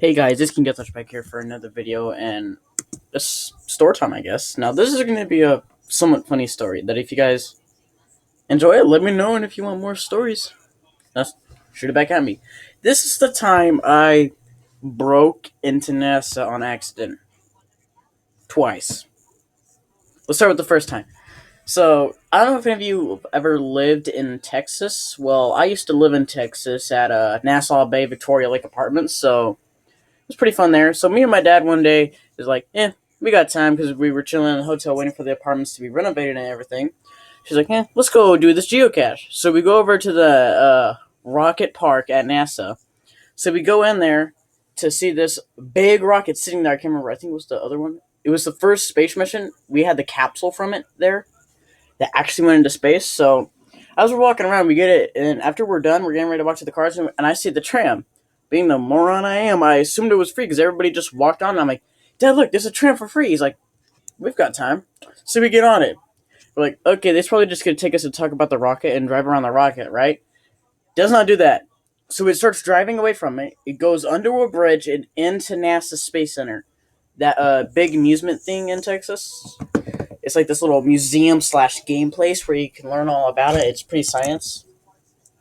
Hey guys, it's King Deathwish back here for another video and it's story time, I guess. Now this is going to be a somewhat funny story that if you guys enjoy it, let me know, and if you want more stories, shoot it back at me. This is the time I broke into NASA on accident. Twice. Let's start with the first time. So, I don't know if any of you have ever lived in Texas. Well, I used to live in Texas at Nassau Bay Victoria Lake Apartments, so it was pretty fun there. So me and my dad one day is like, we got time because we were chilling in the hotel waiting for the apartments to be renovated and everything. She's like, let's go do this geocache. So we go over to the rocket park at NASA. So we go in there to see this big rocket sitting there. I can't remember. I think it was the other one. It was the first space mission. We had the capsule from it there that actually went into space. So as we're walking around, we get it, and after we're done, we're getting ready to walk to the cars, and I see the tram. Being the moron I am, I assumed it was free because everybody just walked on. And I'm like, Dad, look, there's a tram for free. He's like, we've got time. So we get on it. We're like, okay, this probably just going to take us to talk about the rocket and drive around the rocket, right? Does not do that. So it starts driving away from it. It goes under a bridge and into NASA Space Center. That big amusement thing in Texas. It's like this little museum slash game place where you can learn all about it. It's pretty science.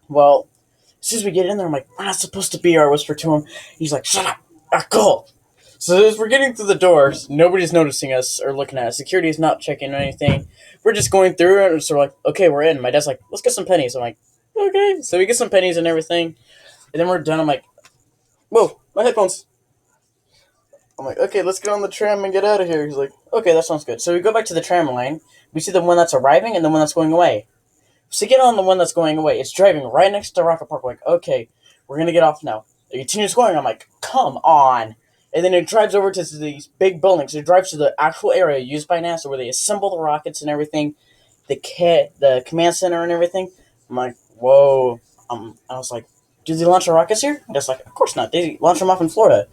Well, as soon as we get in there, I'm like, we're not supposed to be here, I whisper to him. He's like, shut up, go. So as we're getting through the doors, nobody's noticing us or looking at us. Security is not checking or anything. We're just going through it, and so we're like, okay, we're in. My dad's like, let's get some pennies. I'm like, okay. So we get some pennies and everything, and then we're done. I'm like, whoa, my headphones. I'm like, okay, let's get on the tram and get out of here. He's like, okay, that sounds good. So we go back to the tram line. We see the one that's arriving and the one that's going away. So get on the one that's going away. It's driving right next to Rocket Park. We're like, okay, we're going to get off now. It continues going. I'm like, come on. And then it drives over to these big buildings. It drives to the actual area used by NASA where they assemble the rockets and everything, the command center and everything. I'm like, whoa. I was like, do they launch the rockets here? And it's like, of course not. They launch them off in Florida.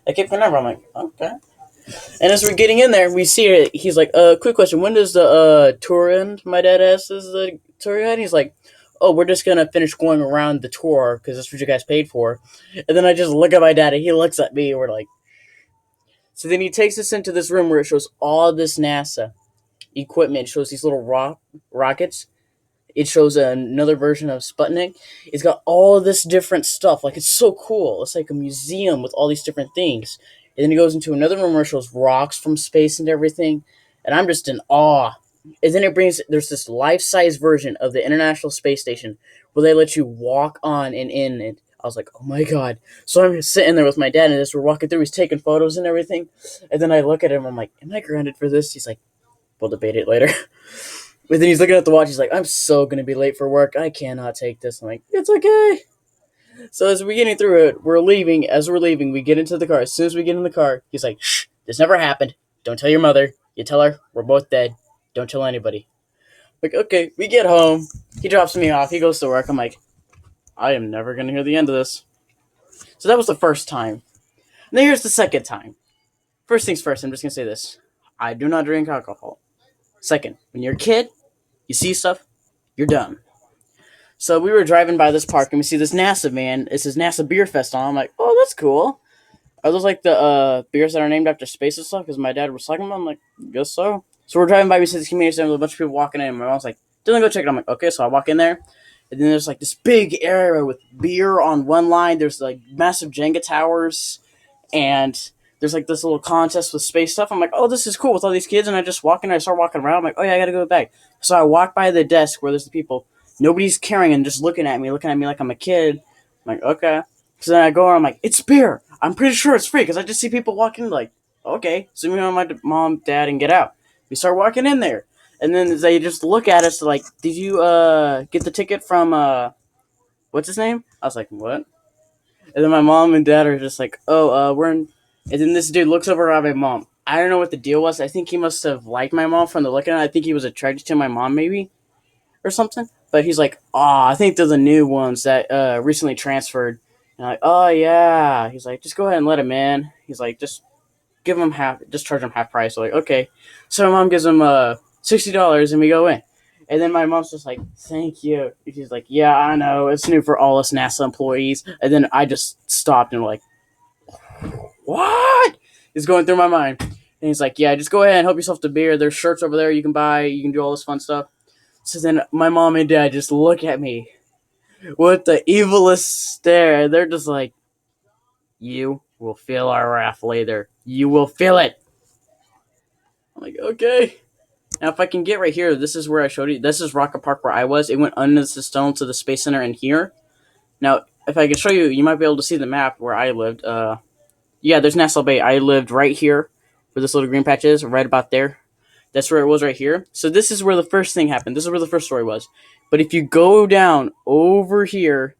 I kept going over. I'm like, okay. And as we're getting in there, we see it. He's like, quick question. When does the tour end? My dad asks, is the tour end? He's like, oh, we're just going to finish going around the tour because that's what you guys paid for. And then I just look at my dad and he looks at me and we're like, so then he takes us into this room where it shows all this NASA equipment. It shows these little rockets. It shows another version of Sputnik. It's got all this different stuff. Like, it's so cool. It's like a museum with all these different things. And then he goes into another room where it shows rocks from space and everything. And I'm just in awe. And then there's this life-size version of the International Space Station where they let you walk on and in it. I was like, oh my god. So I'm sitting there with my dad, and as we're walking through, he's taking photos and everything. And then I look at him, I'm like, am I grounded for this? He's like, we'll debate it later. But then he's looking at the watch, he's like, I'm so going to be late for work. I cannot take this. I'm like, it's okay. So as we're getting through it, we're leaving. As we're leaving, we get into the car. As soon as we get in the car, he's like, shh, this never happened. Don't tell your mother. You tell her we're both dead. Don't tell anybody. Like, okay, we get home. He drops me off. He goes to work. I'm like, I am never going to hear the end of this. So that was the first time. Now here's the second time. First things first, I'm just going to say this. I do not drink alcohol. Second, when you're a kid, you see stuff, you're dumb. So we were driving by this park and we see this NASA van. It says NASA Beer Fest on. I'm like, oh, that's cool. Are those like the beers that are named after space and stuff? Because my dad was talking about them. I'm like, guess so. So we're driving by, we see this community center with a bunch of people walking in. And my mom's like, Dylan, go check it. I'm like, okay. So I walk in there. And then there's like this big area with beer on one line. There's like massive Jenga towers. And there's like this little contest with space stuff. I'm like, oh, this is cool with all these kids. And I just walk in. I start walking around. I'm like, oh, yeah, I got to go back. So I walk by the desk where there's the people. Nobody's caring and just looking at me like I'm a kid. I'm like, okay. So then I go and I'm like, it's beer. I'm pretty sure it's free because I just see people walking like, okay. So me and my mom, dad, and get out. We start walking in there. And then they just look at us like, did you get the ticket from, what's his name? I was like, what? And then my mom and dad are just like, oh, we're in. And then this dude looks over at my mom. I don't know what the deal was. I think he must have liked my mom from the look at it. I think he was attracted to my mom maybe or something. But he's like, I think they're the new ones that recently transferred. And I'm like, oh, yeah. He's like, just go ahead and let him in. He's like, just charge him half price. So like, okay. So my mom gives him $60 and we go in. And then my mom's just like, thank you. And she's like, yeah, I know. It's new for all us NASA employees. And then I just stopped and like, what is going through my mind? And he's like, yeah, just go ahead and help yourself to beer. There's shirts over there you can buy. You can do all this fun stuff. So then my mom and dad just look at me with the evilest stare. They're just like, you will feel our wrath later. You will feel it. I'm like, okay. Now, if I can get right here, this is where I showed you. This is Rocket Park where I was. It went under the stone to the Space Center in here. Now, if I can show you, you might be able to see the map where I lived. Yeah, there's Nassau Bay. I lived right here, where this little green patch is, right about there. That's where it was right here. So this is where the first thing happened. This is where the first story was. But if you go down over here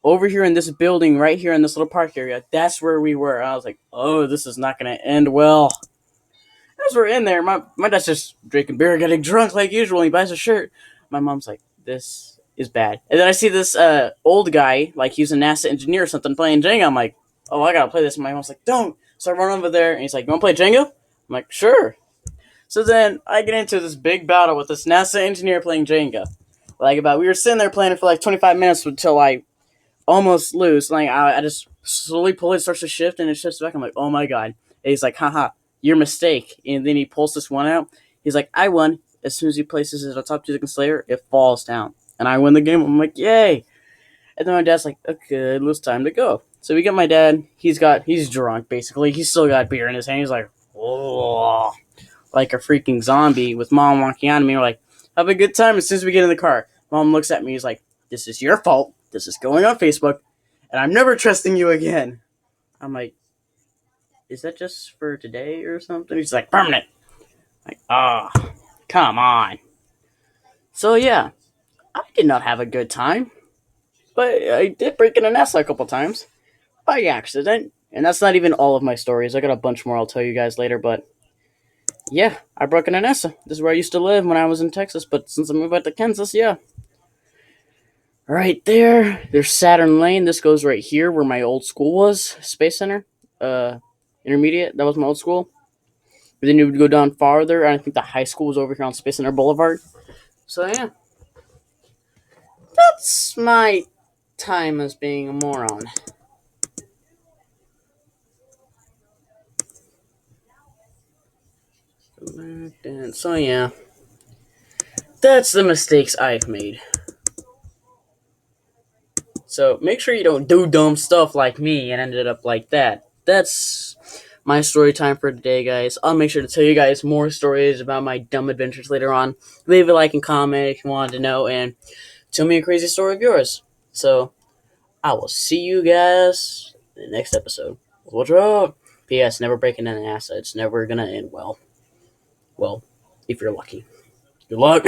in this building right here in this little park area, that's where we were. I was like, oh, this is not going to end well. As we're in there, my dad's just drinking beer, getting drunk like usual. He buys a shirt. My mom's like, this is bad. And then I see this old guy, like he's a NASA engineer or something, playing Jenga. I'm like, oh, I got to play this. And my mom's like, don't. So I run over there, and he's like, you want to play Jenga? I'm like, sure. So then I get into this big battle with this NASA engineer playing Jenga. We were sitting there playing it for like 25 minutes until I almost lose. Like I just slowly pull it, starts to shift, and it shifts back. I'm like, oh my god. And he's like, haha, your mistake. And then he pulls this one out. He's like, I won. As soon as he places it on top of the Slayer, it falls down. And I win the game. I'm like, yay. And then my dad's like, okay, it's time to go. So we get my dad. He's drunk, basically. He's still got beer in his hand. He's like, oh, like a freaking zombie with mom walking on me. We're like, have a good time as soon as we get in the car. Mom looks at me. He's like, this is your fault. This is going on Facebook. And I'm never trusting you again. I'm like, is that just for today or something? He's like, permanent. Like, oh, come on. So yeah, I did not have a good time. But I did break in a nest a couple times. By accident. And that's not even all of my stories. I got a bunch more I'll tell you guys later, but yeah, I broke in Anessa. This is where I used to live when I was in Texas, but since I moved out to Kansas, yeah. Right there's Saturn Lane. This goes right here where my old school was, Space Center, intermediate. That was my old school. But then you would go down farther, and I think the high school was over here on Space Center Boulevard. So yeah, that's my time as being a moron. So yeah, that's the mistakes I've made. So make sure you don't do dumb stuff like me and ended up like that. That's my story time for today, guys. I'll make sure to tell you guys more stories about my dumb adventures later on. Leave a like and comment if you wanted to know, and tell me a crazy story of yours. So I will see you guys in the next episode. What's up? P.S. Never breaking an ass. It's never gonna end well. Well, if you're lucky. Good luck.